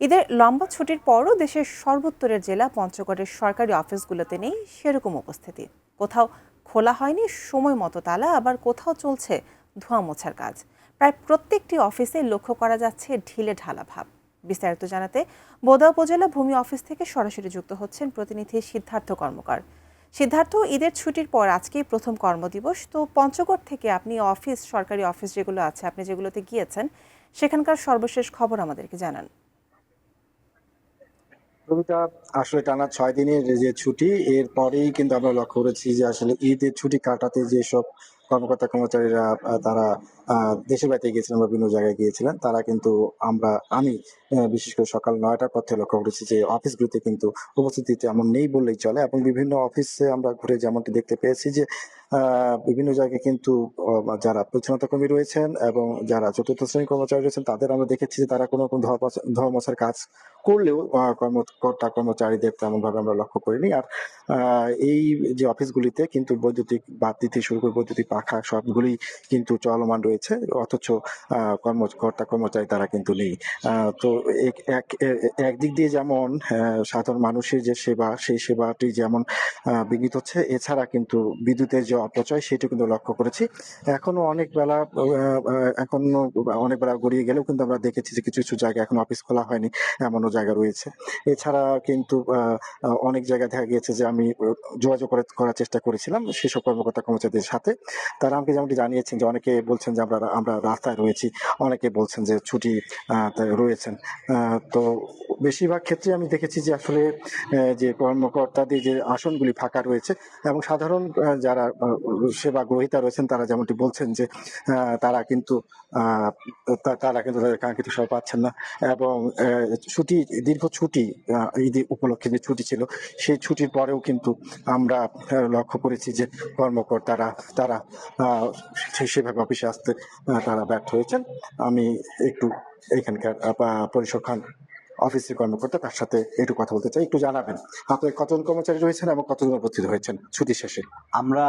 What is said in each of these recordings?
ঈদের লম্বা ছুটির পরও দেশের সর্বোত্তরের জেলা পঞ্চগড়ের সরকারি অফিসগুলোতে নেই সেরকম উপস্থিতি। কোথাও খোলা হয়নি সময় মতো তালা, আবার কোথাও চলছে ধোঁয়া মোছার কাজ। প্রায় প্রত্যেকটি অফিসে লক্ষ্য করা যাচ্ছে ঢিলে ঢালা ভাব। বিস্তারিত জানাতে বোদা উপজেলা ভূমি অফিস থেকে সরাসরি যুক্ত হচ্ছেন প্রতিনিধি সিদ্ধার্থ কর্মকার। সিদ্ধার্থ, ঈদের ছুটির পর আজকেই প্রথম কর্মদিবস, তো পঞ্চগড় থেকে আপনি সরকারি অফিস যেগুলো আছে, আপনি যেগুলোতে গিয়েছেন সেখানকার সর্বশেষ খবর আমাদেরকে জানান। কবিতা, আসলে টানা 6 দিনের যে ছুটি, এরপরেই কিন্তু আমরা লক্ষ্য করেছি যে আসলে ঈদের ছুটি কাটাতে যেসব কর্মকর্তা কর্মচারীরা তারা দেশের বাড়িতে গিয়েছিলেন বা বিভিন্ন জায়গায় গিয়েছিলেন, তারা কিন্তু আমি বিশেষ করে সকাল 9টার পর থেকে লক্ষ্য করেছি যে অফিসগুলোতে কিন্তু উপস্থিতি তেমন নেই বললেই চলে। এবং বিভিন্ন অফিসে আমরা ঘুরে যেমনটি দেখতে পেয়েছি যে বিভিন্ন জায়গায় কিন্তু যারা পরিচ্ছন্নতা কর্মী রয়েছেন এবং যারা চতুর্থ শ্রেণীর কর্মচারী রয়েছেন, তাদের আমরা দেখেছি যে তারা কোনো রকম ধোয়া মোছার কাজ করলেও কর্মকর্তা কর্মচারীদের তেমন ভাবে আমরা লক্ষ্য করিনি। আর এই যে অফিসগুলিতে কিন্তু বৈদ্যুতিক বাতি থেকে শুরু করে বৈদ্যুতিক পাখা সবগুলি কিন্তু চলমান রয়েছে, অথচ কর্মকর্তা কর্মচারী তারা কিন্তু নেই। তো একদিক দিয়ে যেমন সাধারণ মানুষের যে সেবা, সেই সেবাটি যেমন বিঘ্নিত হচ্ছে, এছাড়া কিন্তু বিদ্যুতের যে অপচয় সেটি কিন্তু লক্ষ্য করেছি। এখনো অনেক বেলা গড়িয়ে গেলেও কিন্তু আমরা দেখেছি যে কিছু কিছু জায়গায় এখন অফিস খোলা হয়নি, এমনও জায়গা রয়েছে। এছাড়া কিন্তু অনেক জায়গায় দেখা গিয়েছে যে আমি যোগাযোগ করার চেষ্টা করেছিলাম সেসব কর্মকর্তা কর্মচারীদের সাথে। তারা আমাকে যেমনটি জানিয়েছেন যে অনেকে বলছেন যে আমরা রাস্তায় রয়েছি, অনেকে বলছেন যে ছুটি রয়েছেন। তো বেশিরভাগ ক্ষেত্রে আমি দেখেছি যে আসলে যে কর্মকর্তাদের যে আসনগুলি ফাঁকা রয়েছে এবং সাধারণ যারা সেবা গ্রহীতা রয়েছেন, তারা যেমনটি বলছেন যে তারা কিন্তু তাদের কাঙ্ক্ষিত সেবা পাচ্ছেন না। এবং দীর্ঘ ছুটি, ঈদের উপলক্ষে যে ছুটি ছিল, সেই ছুটির পরেও কিন্তু আমরা লক্ষ্য করেছি যে কর্মকর্তারা তারা সেভাবে অফিসে আসতে তারা ব্যর্থ হয়েছেন। আমি একটু এখানকার পরিসংখ্যান অফিসের কর্মকর্তা, তার সাথে একটু কথা বলতে চাই। একটু জানাবেন আপনার কতজন কর্মচারী রয়েছেন এবং কতজন উপস্থিত হয়েছেন ছুটি শেষে? আমরা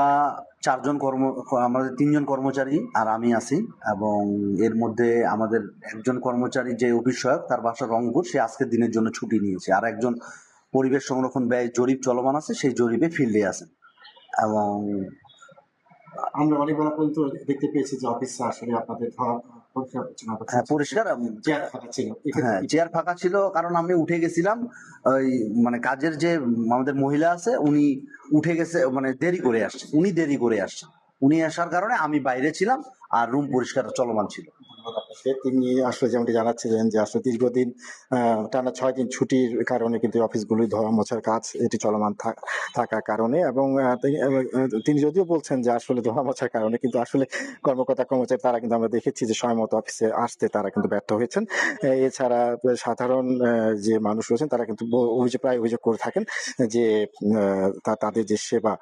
আমাদের 3জন কর্মচারী আর আমি আছি, এবং এর মধ্যে আমাদের একজন কর্মচারী যে অফিস সহায়ক, তার বাসা রংপুর, সে আজকের দিনের জন্য ছুটি নিয়েছে। আর একজন পরিবেশ সংরক্ষণ ব্যয় জরিপ চলমান আছে, সেই জরিপে ফিল্ডে আছেন। এবং আমরা অনেক বেলা পর্যন্ত দেখতে পেয়েছি যে অফিসে আসলে আপনাদের পরিষ্কার। চেয়ার ফাঁকা ছিল। হ্যাঁ, চেয়ার ফাঁকা ছিল, কারণ আমি উঠে গেছিলাম। ওই মানে কাজের যে আমাদের মহিলা আছে, উনি উঠে গেছে, মানে দেরি করে আসছে। উনি আসার কারণে আমি বাইরে ছিলাম, আর রুম পরিষ্কার চলমান ছিল। তিনি আসলে যেমনটি জানাচ্ছিলেন যে আসলে দীর্ঘদিন টানা 6 দিন ছুটির কারণে কিন্তু অফিসগুলি ধোয়া মোছার কাজ এটি চলমান থাকার কারণে, এবং তিনি যদিও বলছেন যে আসলে ধোয়া মোছার কারণে, কিন্তু আসলে কর্মকর্তা কর্মচারী তারা কিন্তু আমরা দেখেছি যে সময় মতো অফিসে আসতে তারা কিন্তু ব্যর্থ হয়েছেন। এছাড়া সাধারণ যে মানুষ রয়েছেন, তারা কিন্তু প্রায় অভিযোগ করে থাকেন যে তাদের যে সেবা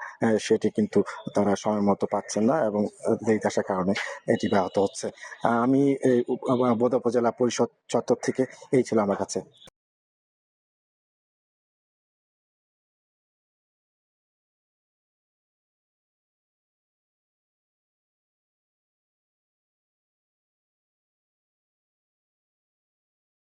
সেটি কিন্তু তারা সময় মতো পাচ্ছেন না, এবং দেরিতে আসার কারণে এটি ব্যাহত হচ্ছে। আমি বোদা উপজেলা পরিষদ চত্বর থেকে এই ছিল আমার কাছে।